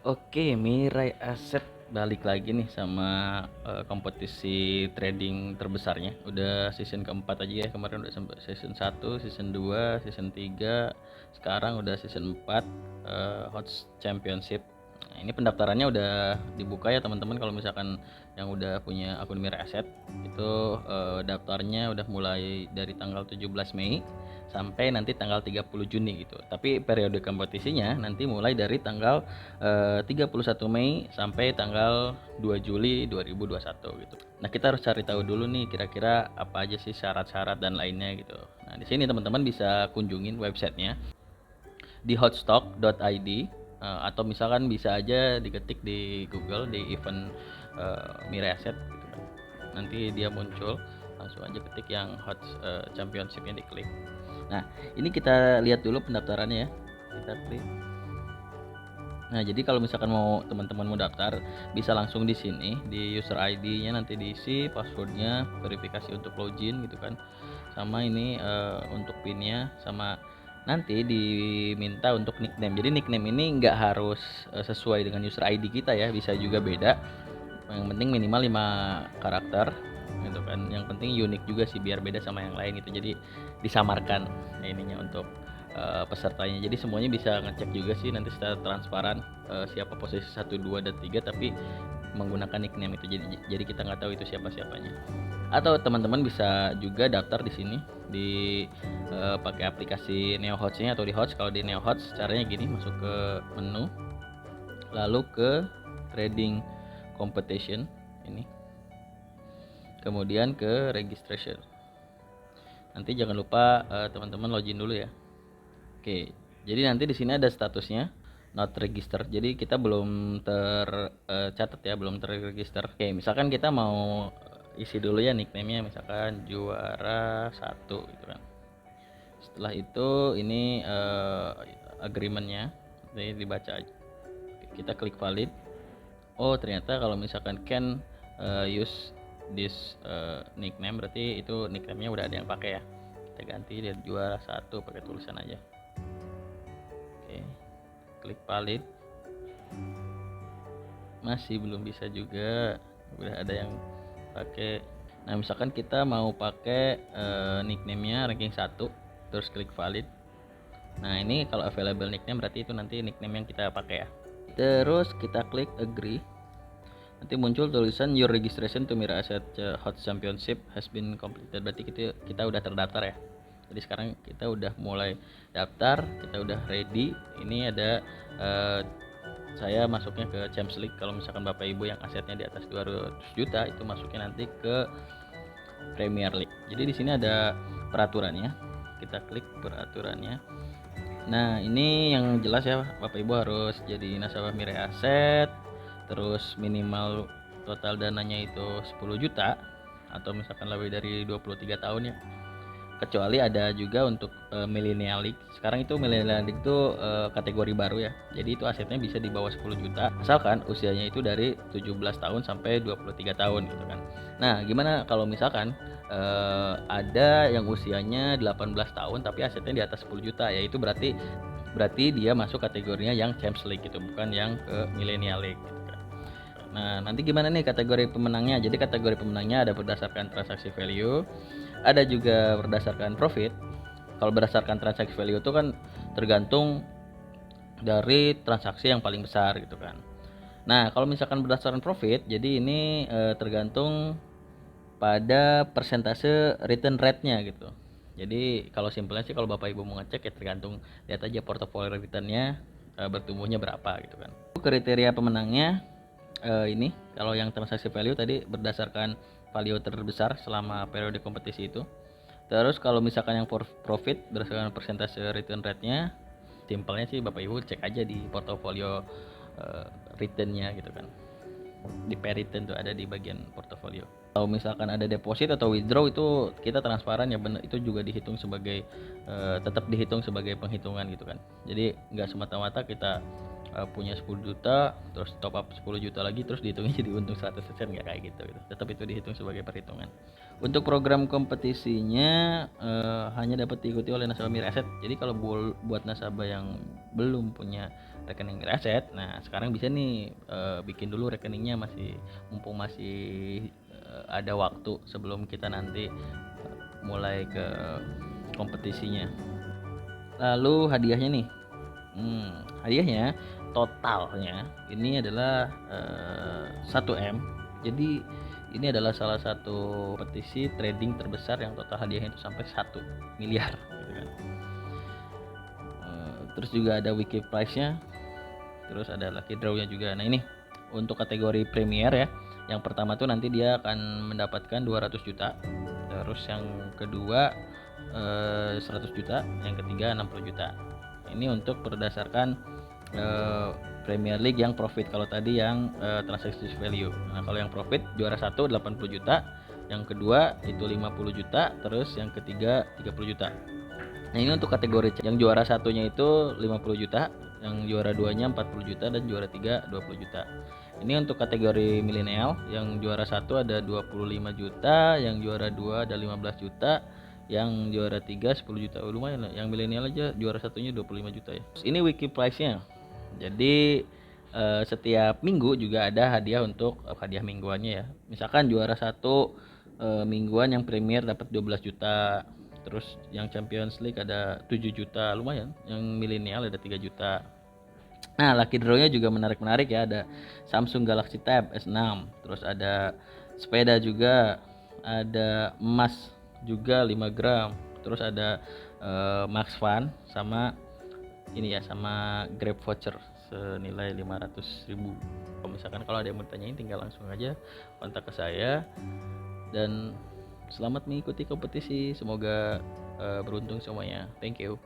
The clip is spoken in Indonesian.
Oke, Mirai Asset balik lagi nih sama kompetisi trading terbesarnya. Udah season keempat aja ya, kemarin udah sampai season 1, season 2, season 3, sekarang udah season 4, HOTS Championship. Nah, ini pendaftarannya udah dibuka ya teman-teman. Kalau misalkan yang udah punya akun Mirai Asset itu daftarnya udah mulai dari tanggal 17 Mei sampai nanti tanggal 30 Juni gitu. Tapi periode kompetisinya nanti mulai dari tanggal 31 Mei sampai tanggal 2 Juli 2021 gitu. Nah, kita harus cari tahu dulu nih kira-kira apa aja sih syarat-syarat dan lainnya gitu. Nah, di sini teman-teman bisa kunjungin websitenya di hotstock.id, atau misalkan bisa aja diketik di Google di event Mirai Asset gitu kan. Nanti dia muncul, langsung aja ketik yang hot championshipnya diklik. Nah, ini kita lihat dulu pendaftarannya ya. Kita klik. Nah, jadi kalau misalkan mau teman-teman mau daftar, bisa langsung di sini, di user ID-nya nanti diisi, passwordnya, verifikasi untuk login gitu kan. Sama ini untuk PIN-nya, sama nanti diminta untuk nickname. Jadi nickname ini nggak harus sesuai dengan user ID kita ya, bisa juga beda. Yang penting minimal 5 karakter gitu kan. Yang penting unik juga sih biar beda sama yang lain gitu. Jadi disamarkan ininya untuk pesertanya. Jadi semuanya bisa ngecek juga sih nanti secara transparan siapa posisi 1, 2 dan 3 tapi menggunakan nickname itu. Jadi kita nggak tahu itu siapa-siapanya. Atau teman-teman bisa juga daftar di sini di pakai aplikasi NeoHots-nya atau di Hots. Kalau di NeoHots caranya gini, masuk ke menu lalu ke trading competition ini. Kemudian ke registration. Nanti jangan lupa teman-teman login dulu ya. Oke, jadi nanti di sini ada statusnya not register. Jadi kita belum tercatat ya, belum terregister. Oke, misalkan kita mau isi dulu ya nickname-nya, misalkan juara 1 gitu kan. Setelah itu ini agreement-nya, ini dibaca aja. Oke, kita klik valid. Oh, ternyata kalau misalkan can use this nickname, berarti itu nickname-nya udah ada yang pakai ya. Kita ganti dari juara 1 pakai tulisan aja. Oke, klik valid. Masih belum bisa juga, udah ada yang pakai. Nah, misalkan kita mau pakai nickname-nya ranking 1, terus klik valid. Nah, ini kalau available nickname berarti itu nanti nickname yang kita pakai ya. Terus kita klik agree. Nanti muncul tulisan your registration to Mirai Asset Hot Championship has been completed. Berarti kita udah terdaftar ya. Jadi sekarang kita udah mulai daftar, kita udah ready. Ini ada saya masuknya ke Champions League. Kalau misalkan Bapak Ibu yang asetnya di atas 200 juta itu masuknya nanti ke Premier League. Jadi di sini ada peraturannya. Kita klik peraturannya. Nah, ini yang jelas ya, Bapak Ibu harus jadi nasabah Mirai Asset, terus minimal total dananya itu 10 juta atau misalkan lebih dari 23 tahun ya. Kecuali ada juga untuk Millennial League. Sekarang itu Millennial League itu kategori baru ya. Jadi itu asetnya bisa di bawah 10 juta asalkan usianya itu dari 17 tahun sampai 23 tahun gitu kan. Nah, gimana kalau misalkan ada yang usianya 18 tahun tapi asetnya di atas 10 juta, ya itu berarti dia masuk kategorinya yang Champions League gitu, bukan yang ke Millennial League gitu kan. Nah, nanti gimana nih kategori pemenangnya? Jadi kategori pemenangnya ada berdasarkan transaksi value, ada juga berdasarkan profit. Kalau berdasarkan transaksi value itu kan tergantung dari transaksi yang paling besar gitu kan. Nah, kalau misalkan berdasarkan profit, jadi ini tergantung pada persentase return rate-nya gitu. Jadi kalau simpelnya sih kalau Bapak Ibu mau ngecek ya tergantung, lihat aja portofolio return-nya bertumbuhnya berapa gitu kan. Kriteria pemenangnya ini kalau yang transaksi value tadi berdasarkan value terbesar selama periode kompetisi itu. Terus kalau misalkan yang profit berdasarkan persentase return rate-nya, simpelnya sih Bapak Ibu cek aja di portofolio return-nya gitu kan. Di pay return tuh ada di bagian portofolio. Kalau misalkan ada deposit atau withdraw itu kita transparan ya, benar itu juga dihitung sebagai tetap dihitung sebagai penghitungan gitu kan. Jadi nggak semata-mata kita punya 10 juta terus top up 10 juta lagi terus dihitungnya jadi untung 100%, nggak kayak gitu. Tetap itu dihitung sebagai perhitungan. Untuk program kompetisinya hanya dapat diikuti oleh nasabah Miraset. Jadi kalau buat nasabah yang belum punya rekening Miraset, nah sekarang bisa nih bikin dulu rekeningnya, mumpung masih ada waktu sebelum kita nanti mulai ke kompetisinya. Lalu hadiahnya nih, hadiahnya totalnya ini adalah 1M. Jadi ini adalah salah satu kompetisi trading terbesar yang total hadiahnya itu sampai 1 miliar gitu kan. Terus juga ada weekly price-nya, terus ada lucky draw-nya juga. Nah ini untuk kategori premier ya, yang pertama tuh nanti dia akan mendapatkan 200 juta, terus yang kedua 100 juta, yang ketiga 60 juta. Ini untuk berdasarkan Premier League yang profit. Kalau tadi yang transaksi value. Nah kalau yang profit juara 1 80 juta, yang kedua itu 50 juta, terus yang ketiga 30 juta. Nah ini untuk kategori yang juara satunya itu 50 juta, yang juara 2-nya 40 juta, dan juara 3 20 juta. Ini untuk kategori milenial, yang juara 1 ada 25 juta, yang juara 2 ada 15 juta, yang juara 3 10 juta. Lumayan lah, yang milenial aja juara satunya 25 juta ya. Ini weekly price-nya. Jadi setiap minggu juga ada hadiah untuk hadiah mingguannya ya. Misalkan juara 1 mingguan yang premier dapat 12 juta. Terus yang Champions League ada 7 juta, lumayan. Yang milenial ada 3 juta. Nah, lucky draw-nya juga menarik-menarik ya. Ada Samsung Galaxy Tab S6, terus ada sepeda juga, ada emas juga 5 gram, terus ada Max Fun sama ini ya, sama Grab voucher senilai 500.000. Kalau ada yang mau tanyain tinggal langsung aja kontak ke saya. Dan selamat mengikuti kompetisi, semoga beruntung semuanya. Thank you.